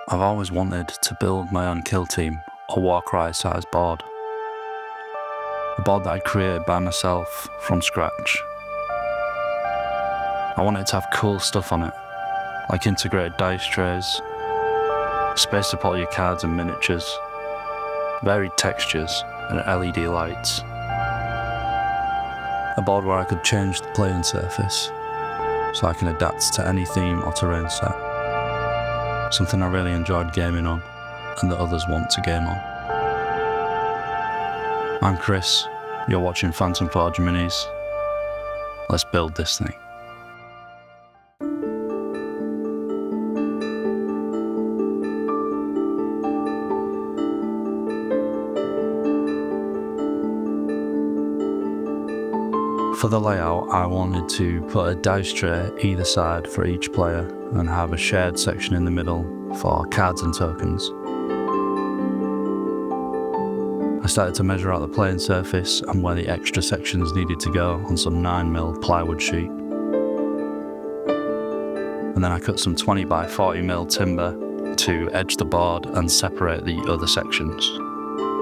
I've always wanted to build my own kill team or Warcry sized board. A board that I'd created by myself from scratch. I wanted it to have cool stuff on it, like integrated dice trays, space to put all your cards and miniatures, varied textures and LED lights. A board where I could change the playing surface so I can adapt to any theme or terrain set. Something I really enjoyed gaming on and that others want to game on. I'm Chris, you're watching Phantom Forge Minis. Let's build this thing. For the layout, I wanted to put a dice tray either side for each player and have a shared section in the middle for cards and tokens. I started to measure out the playing surface and where the extra sections needed to go on some 9mm plywood sheet. And then I cut some 20 by 40mm timber to edge the board and separate the other sections.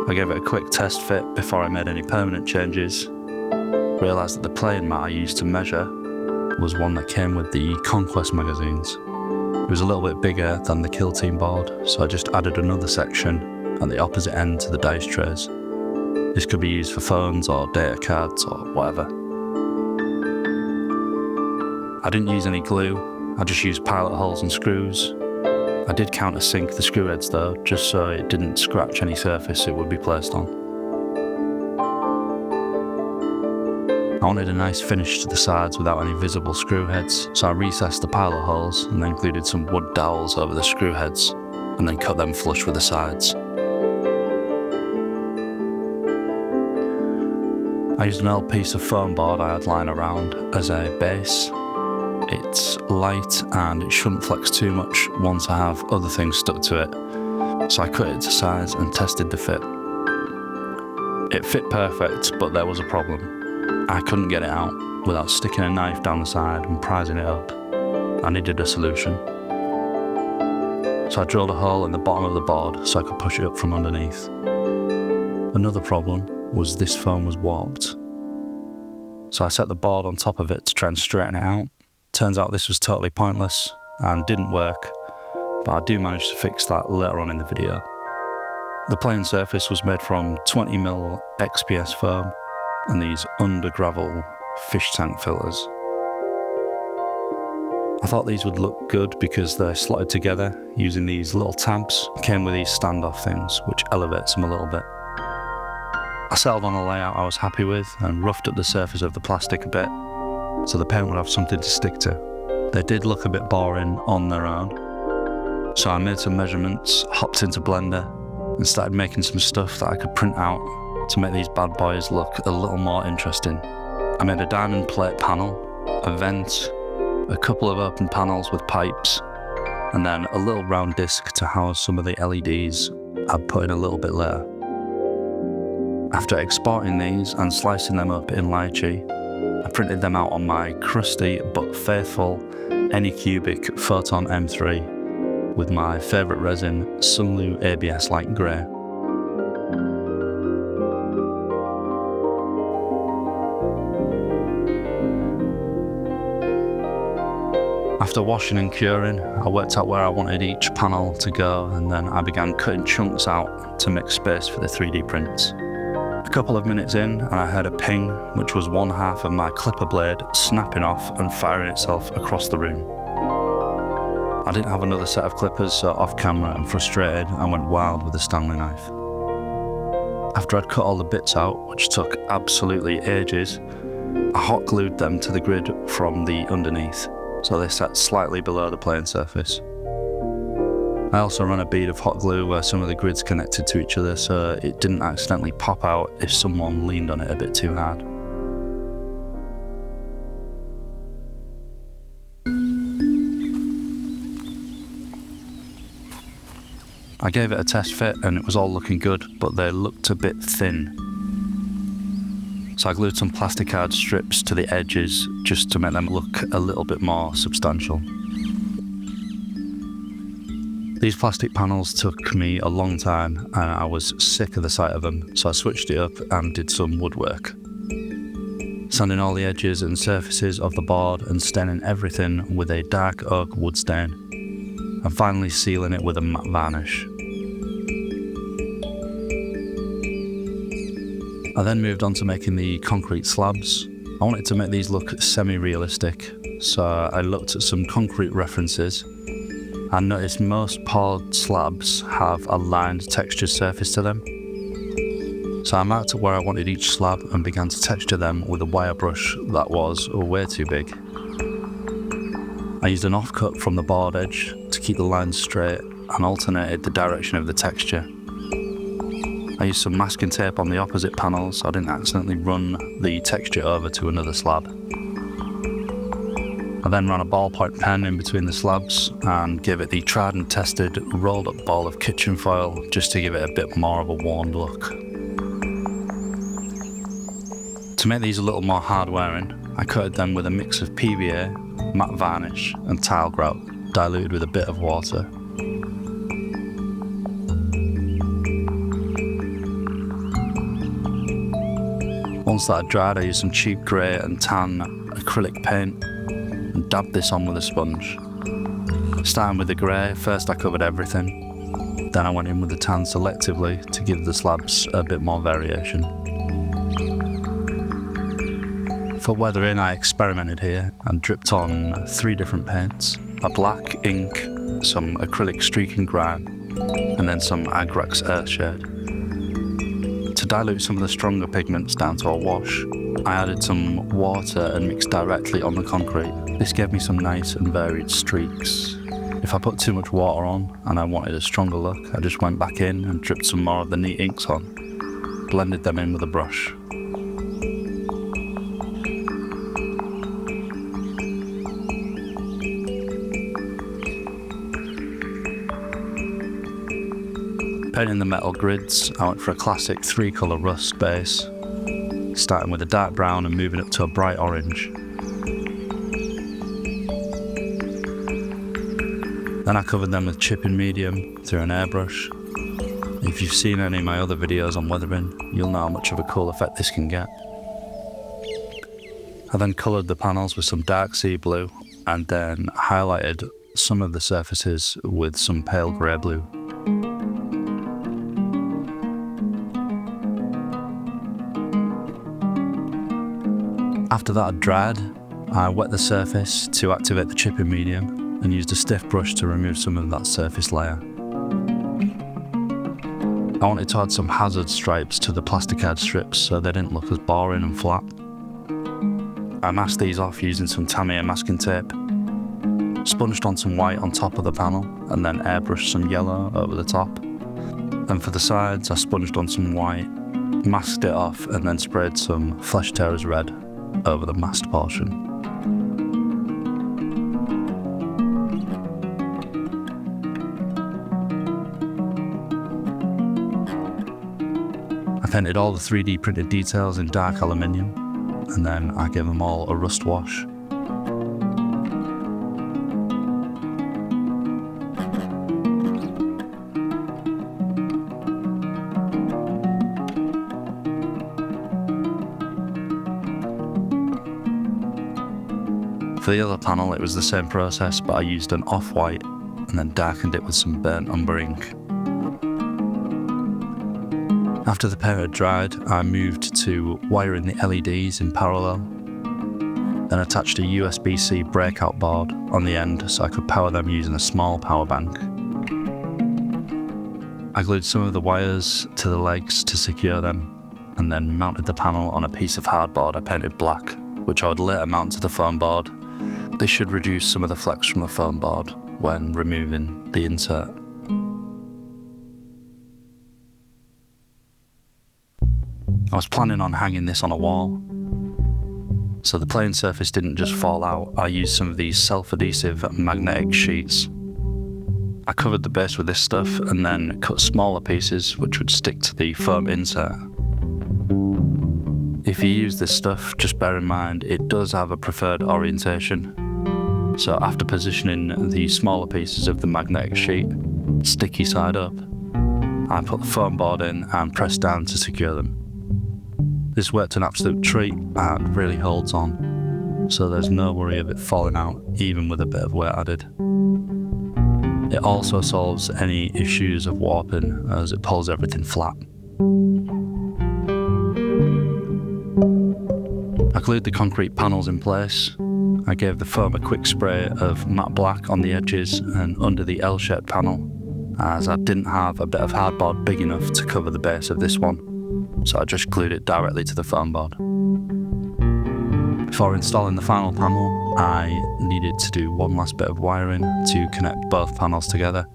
I gave it a quick test fit before I made any permanent changes. Realised that the playing mat I used to measure was one that came with the Conquest magazines. It was a little bit bigger than the kill team board, so I just added another section at the opposite end to the dice trays. This could be used for phones or data cards or whatever. I didn't use any glue, I just used pilot holes and screws. I did countersink the screw heads though, just so it didn't scratch any surface it would be placed on. I wanted a nice finish to the sides without any visible screw heads, so I recessed the pilot holes and then glued some wood dowels over the screw heads and then cut them flush with the sides. I used an old piece of foam board I had lying around as a base. It's light and it shouldn't flex too much once I have other things stuck to it, so I cut it to size and tested the fit. It fit perfect, but there was a problem. I couldn't get it out without sticking a knife down the side and prising it up. I needed a solution. So I drilled a hole in the bottom of the board so I could push it up from underneath. Another problem was this foam was warped. So I set the board on top of it to try and straighten it out. Turns out this was totally pointless and didn't work, but I do manage to fix that later on in the video. The playing surface was made from 20mm XPS foam and these under gravel fish tank filters. I thought these would look good because they're slotted together using these little tabs. Came with these standoff things which elevates them a little bit. I settled on a layout I was happy with and roughed up the surface of the plastic a bit so the paint would have something to stick to. They did look a bit boring on their own, so I made some measurements, hopped into Blender and started making some stuff that I could print out to make these bad boys look a little more interesting. I made a diamond plate panel, a vent, a couple of open panels with pipes, and then a little round disc to house some of the LEDs I'd put in a little bit later. After exporting these and slicing them up in lychee, I printed them out on my crusty but faithful Anycubic Photon M3 with my favourite resin, Sunlu ABS Light Grey. After washing and curing, I worked out where I wanted each panel to go and then I began cutting chunks out to make space for the 3D prints. A couple of minutes in and I heard a ping, which was one half of my clipper blade snapping off and firing itself across the room. I didn't have another set of clippers, so off camera and frustrated, I went wild with a Stanley knife. After I'd cut all the bits out, which took absolutely ages, I hot glued them to the grid from the underneath, so they sat slightly below the playing surface. I also ran a bead of hot glue where some of the grids connected to each other so it didn't accidentally pop out if someone leaned on it a bit too hard. I gave it a test fit and it was all looking good, but they looked a bit thin. So I glued some plastic card strips to the edges just to make them look a little bit more substantial. These plastic panels took me a long time and I was sick of the sight of them, so I switched it up and did some woodwork. Sanding all the edges and surfaces of the board and staining everything with a dark oak wood stain, and finally sealing it with a matte varnish. I then moved on to making the concrete slabs. I wanted to make these look semi-realistic, so I looked at some concrete references and noticed most poured slabs have a lined textured surface to them. So I marked where I wanted each slab and began to texture them with a wire brush that was way too big. I used an offcut from the board edge to keep the lines straight and alternated the direction of the texture. I used some masking tape on the opposite panels so I didn't accidentally run the texture over to another slab. I then ran a ballpoint pen in between the slabs and gave it the tried and tested rolled up ball of kitchen foil just to give it a bit more of a worn look. To make these a little more hard wearing, I coated them with a mix of PVA, matte varnish and tile grout diluted with a bit of water. Once that had dried, I used some cheap grey and tan acrylic paint and dabbed this on with a sponge. Starting with the grey, first I covered everything, then I went in with the tan selectively to give the slabs a bit more variation. For weathering, I experimented here and dripped on 3 different paints: a black ink, some acrylic streaking grime, and then some Agrax Earthshade. To dilute some of the stronger pigments down to a wash, I added some water and mixed directly on the concrete. This gave me some nice and varied streaks. If I put too much water on and I wanted a stronger look, I just went back in and dripped some more of the neat inks on, blended them in with a brush. Painting the metal grids, I went for a classic 3-colour rust base, starting with a dark brown and moving up to a bright orange. Then I covered them with chipping medium through an airbrush. If you've seen any of my other videos on weathering, you'll know how much of a cool effect this can get. I then coloured the panels with some dark sea blue and then highlighted some of the surfaces with some pale grey blue. After that had dried, I wet the surface to activate the chipping medium and used a stiff brush to remove some of that surface layer. I wanted to add some hazard stripes to the plasticade strips so they didn't look as boring and flat. I masked these off using some Tamiya masking tape, sponged on some white on top of the panel and then airbrushed some yellow over the top. Then for the sides I sponged on some white, masked it off and then sprayed some Flesh Tearers red over the masked portion. I painted all the 3D printed details in dark aluminium and then I gave them all a rust wash. For the other panel it was the same process, but I used an off-white and then darkened it with some burnt umber ink. After the paint had dried, I moved to wiring the LEDs in parallel, then attached a USB-C breakout board on the end so I could power them using a small power bank. I glued some of the wires to the legs to secure them, and then mounted the panel on a piece of hardboard I painted black, which I would later mount to the foam board. This should reduce some of the flex from the foam board when removing the insert. I was planning on hanging this on a wall, so the plane surface didn't just fall out. I used some of these self-adhesive magnetic sheets. I covered the base with this stuff and then cut smaller pieces which would stick to the foam insert. If you use this stuff, just bear in mind it does have a preferred orientation. So after positioning the smaller pieces of the magnetic sheet, sticky side up. I put the foam board in and pressed down to secure them. This worked an absolute treat and really holds on, so there's no worry of it falling out even with a bit of weight added. It also solves any issues of warping as it pulls everything flat. I glued the concrete panels in place. I gave the foam a quick spray of matte black on the edges and under the L-shaped panel, as I didn't have a bit of hardboard big enough to cover the base of this one, so I just glued it directly to the foam board. Before installing the final panel, I needed to do one last bit of wiring to connect both panels together.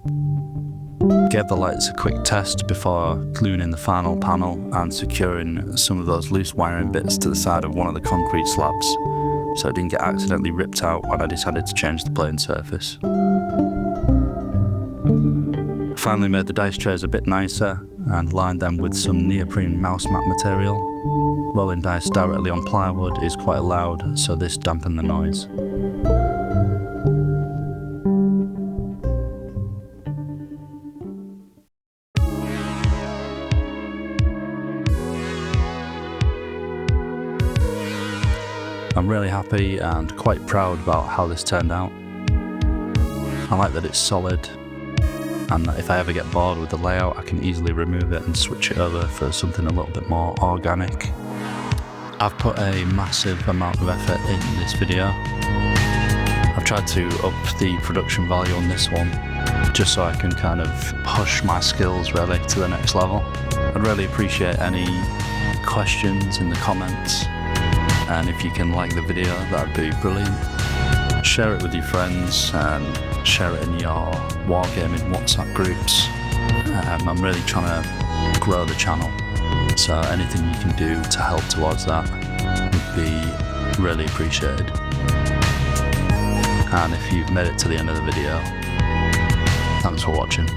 Gave the lights a quick test before gluing in the final panel and securing some of those loose wiring bits to the side of one of the concrete slabs, so it didn't get accidentally ripped out when I decided to change the plane surface. Finally made the dice trays a bit nicer and lined them with some neoprene mouse mat material. Rolling dice directly on plywood is quite loud, so this dampened the noise. I'm really happy and quite proud about how this turned out. I like that it's solid, and that if I ever get bored with the layout, I can easily remove it and switch it over for something a little bit more organic. I've put a massive amount of effort in this video. I've tried to up the production value on this one, just so I can kind of push my skills really to the next level. I'd really appreciate any questions in the comments, and if you can like the video, that'd be brilliant. Share it with your friends and share it in your Wargaming WhatsApp groups. I'm really trying to grow the channel, so anything you can do to help towards that would be really appreciated. And if you've made it to the end of the video, thanks for watching.